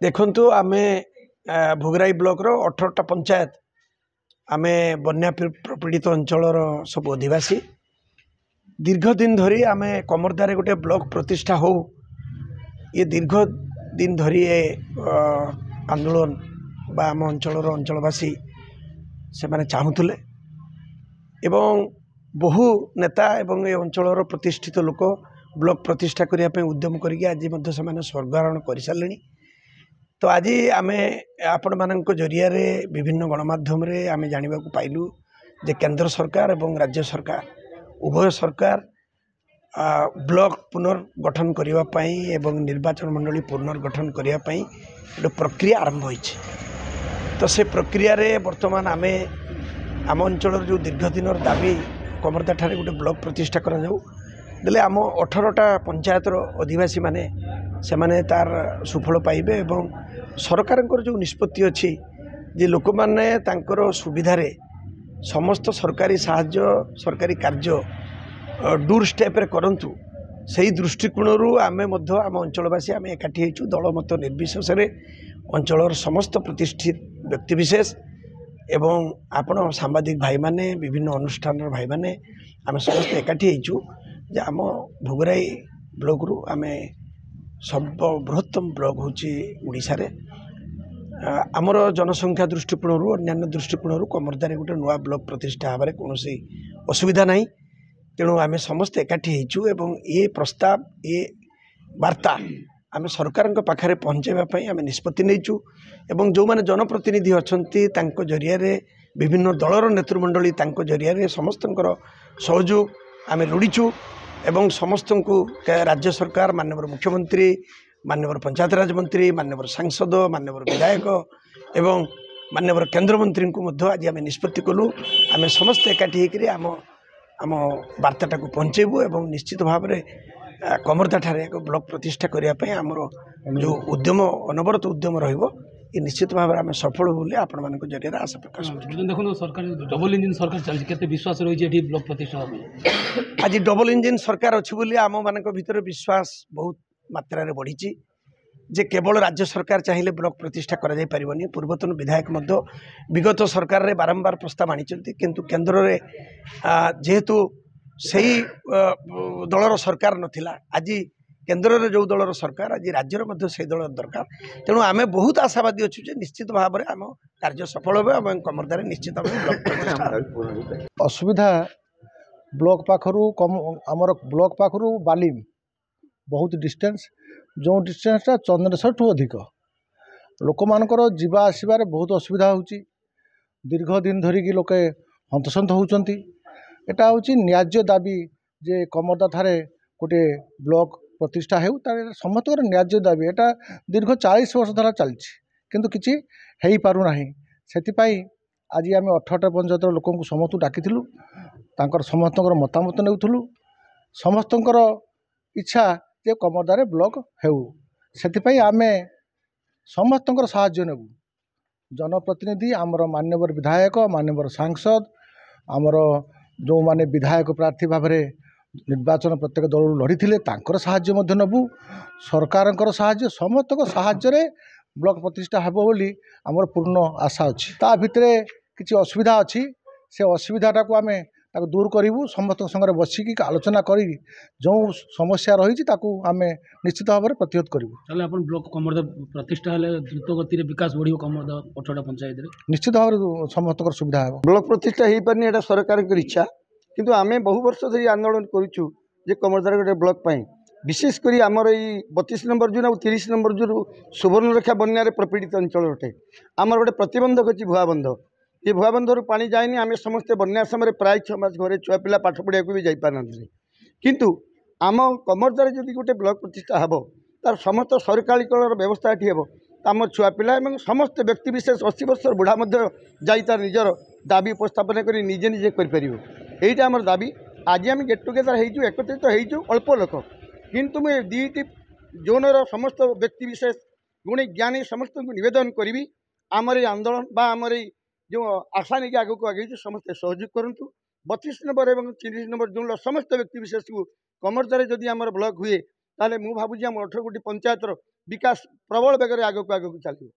देखंतु आमे भोगराई ब्लॉक रो 18टा पंचायत आमे बन्या प्रपीड़ित अंचल सब अधिवासी दीर्घ दिन धरी आमे कमरदारे गोटे ब्लॉक प्रतिष्ठा हो ये दीर्घ दिन धरी ये आंदोलन बा आम अंचलवासी से माने चाहूले एवं बहु नेता एवं ये अंचल प्रतिष्ठित लोक ब्लॉक प्रतिष्ठा करने उद्यम करके आज स्वर्गारोहण कर सारे। तो आज आमे आपण मानक जरिया रे विभिन्न गणमाध्यम रे आमे जानिबा को पाइलु जे केंद्र सरकार एवं राज्य सरकार उभय सरकार ब्लॉक पुनर्गठन करने पाई एवं निर्वाचन मंडली पुनर्गठन करने पाई गोटे प्रक्रिया आरंभ होइछे। तो से प्रक्रिया रे वर्तमान आमे आम अंचल जो दीर्घ दिन दाबी कमरदा ठारे गोटे ब्लॉक प्रतिष्ठा करा जाऊ देले आम 18टा पंचायतर अधिवासी माने से माने तार सुफल पाइबे एवं सरकार जो निष्पत्ति अच्छी जे लोक माने तांकर सुविधारे समस्त सरकारी साहाय्य सरकारी कार्य डोर स्टेप रे करंतु सही दृष्टिकोण आमे मध्य आम अंचलवासी आमे एकाठी हेचु दल मत निर्विशेष रे अंचलर समस्त प्रतिष्ठित व्यक्तिविशेष एवं आपण सांबादिक भाई माने विभिन्न अनुष्ठान भाई माने आमे समस्त एकाठी हेचु जे आम भोगराई ब्लॉक रु आमे सर्वबृहत्तम ब्लॉक होची उड़ीसा रे आमर जनसंख्या दृष्टिकोण अन्य दृष्टिकोण कमरदारे गोटे नुआ ब्लॉक प्रतिष्ठा हबारे कोनोसी असुविधा नहीं। तेणु आमे समस्त एकाठी हेचु एवं ये प्रस्ताव ये वार्ता आमे सरकार पाखरे पहुँचाइबा आमे निष्पत्ति नेचु एवं जो माने जनप्रतिनिधि अछंती तांको जरिया रे विभिन्न दलर नेतृमंडली तांको जरिया रे समस्तंकर सहयोग आमे लोड़ीचु एवं समस्त को राज्य सरकार माननीय मुख्यमंत्री माननीय पंचायत राज मंत्री माननीय सांसद माननीय विधायक एवं माननीय केंद्र मंत्री को आज आम निष्पत्ति कलु आम समस्त एकाठी होकर आम आम वार्ताटा को पहुँचेबू एवं निश्चित भाव में कमरदा ठारे एक ब्लॉक प्रतिष्ठा करने आमर जो उद्यम अनवरत उद्यम रहिबो ये निश्चित भाव में सफल बोली आपण मान जरिए आशा प्रकाश देखो सरकार डबल इंजिन सरकार चलती केते विश्वास रही ब्लॉक प्रतिष्ठा आज डबल इंजिन सरकार अच्छी बोली आम मान भीतर विश्वास बहुत मात्रा रे बढ़ी जे केवल राज्य सरकार चाहिए ब्लॉक प्रतिष्ठा करा जाय परिबनी। पूर्वतन विधायक मध्य विगत सरकार रे बारंबार प्रस्ताव आनिचंती किंतु केंद्र रे जेहेतु सही दलर सरकार नथिला आज केंद्र रे जो दलर सरकार आज राज्यर मध्य से दल दरकार। तेणु आमे बहुत आशावादी अच्छु जे निश्चित भाव में आम कार्य सफल होबे एवं कमरदारे निश्चित भाव असुविधा ब्लॉक पाखरु कम आमर ब्लॉक पाखरु बालिम बहुत डिस्टेंस जो डिस्टेंसटा चंद्रेश्वर ठू अधिक लोक मानकर जीवा आसबार बहुत असुविधा होची दीर्घ दिन धरिकी लोके हंतसंत होउचंती। एटा होची न्याज्य दाबी जे कमरदा थारे गोटे ब्लॉक प्रतिष्ठा हेउ तार समस्त न्याज्य दाबी एटा दीर्घ 40 वर्ष धरा चलछि किंतु किछि हेई पारु नाही। सेतिपाई आज आम 18टा पंचायत लोक समस्त डाकिथिलु तांकर समस्तकर मतामत नेउथुलु समस्तकर इच्छा जे कमरदारे ब्लॉक हेउ सेतिपाई आमे समस्तकर साहाय्य नेबु जनप्रतिनिधि आमर मान्यवर विधायक मान्यवर सांसद आमर जो माने विधायक प्रार्थी भाव में निर्वाचन प्रत्येक दल लड़ी तांकर साहाय्य मध्य नेबु सरकारकर साहाय्य समस्त साहाय्य ब्लॉक प्रतिष्ठा हेबो बोली आमर पूर्ण आशा अछि। ता भितरे किछि असुविधा अछि से असुविधाटा को आमे ताको दूर करिवु समस्त संगे बसिकी आलोचना करी जो समस्या रही आमे निश्चित भाव में प्रतिरोध करिवु। ताले अपन ब्लॉक कमरदा प्रतिष्ठा हेले द्रुत गति रे विकास बढ़ियो कमरदा 18टा पंचायत रे निश्चित भाव में समस्त सुविधा हेबो। ब्लॉक प्रतिष्ठा हेई परनी एटा सरकार के इच्छा किंतु आमे बहु वर्ष धरि आंदोलन करूछु जे कमरदार गोटे ब्लॉक पाई विशेष करी आमर ई 32 नंबर जोन 30 नंबर जो सुवर्णरेखा बन्या रे प्रपीड़ित अंचल अटे आमर गोटे प्रतिबंधक अछि भुआबंध ये भुआबंधर पानी जाएनि आम समस्ते बन्या समय प्राय 6 मास घरे छुआ पिला पाठ पढ़िया भी जापार किंतु आम कमरदार जदि गोटे ब्लॉक प्रतिष्ठा हेब तार समस्त सरकारीकरण व्यवस्था ये हेब आम छुआ पिला एवं समस्त व्यक्तिविशेष 80 वर्ष बुढ़ा जाई तार निजर दाबी उपस्थापन कर निजे निजे करें आमर दाबी। आज आम गेट टुगेदर हो एकत्रित हो अल्प लोक किंतु मुझे दुईटी जोनर समस्त व्यक्तिविशेष गुणी ज्ञानी समस्त को निवेदन करी आमर ये आंदोलन बा आमर जो आशा नहीं आगे को आगे समस्त सहयोग करूँ 32 नंबर और 30 नंबर जोन समस्त व्यक्तिविशेष को कमरदारे जदि आमर ब्लॉक हुए ताले मु भाबुजी आम 18 गोटी पंचायतर विकास प्रबल बेगर आगक आगक चलो।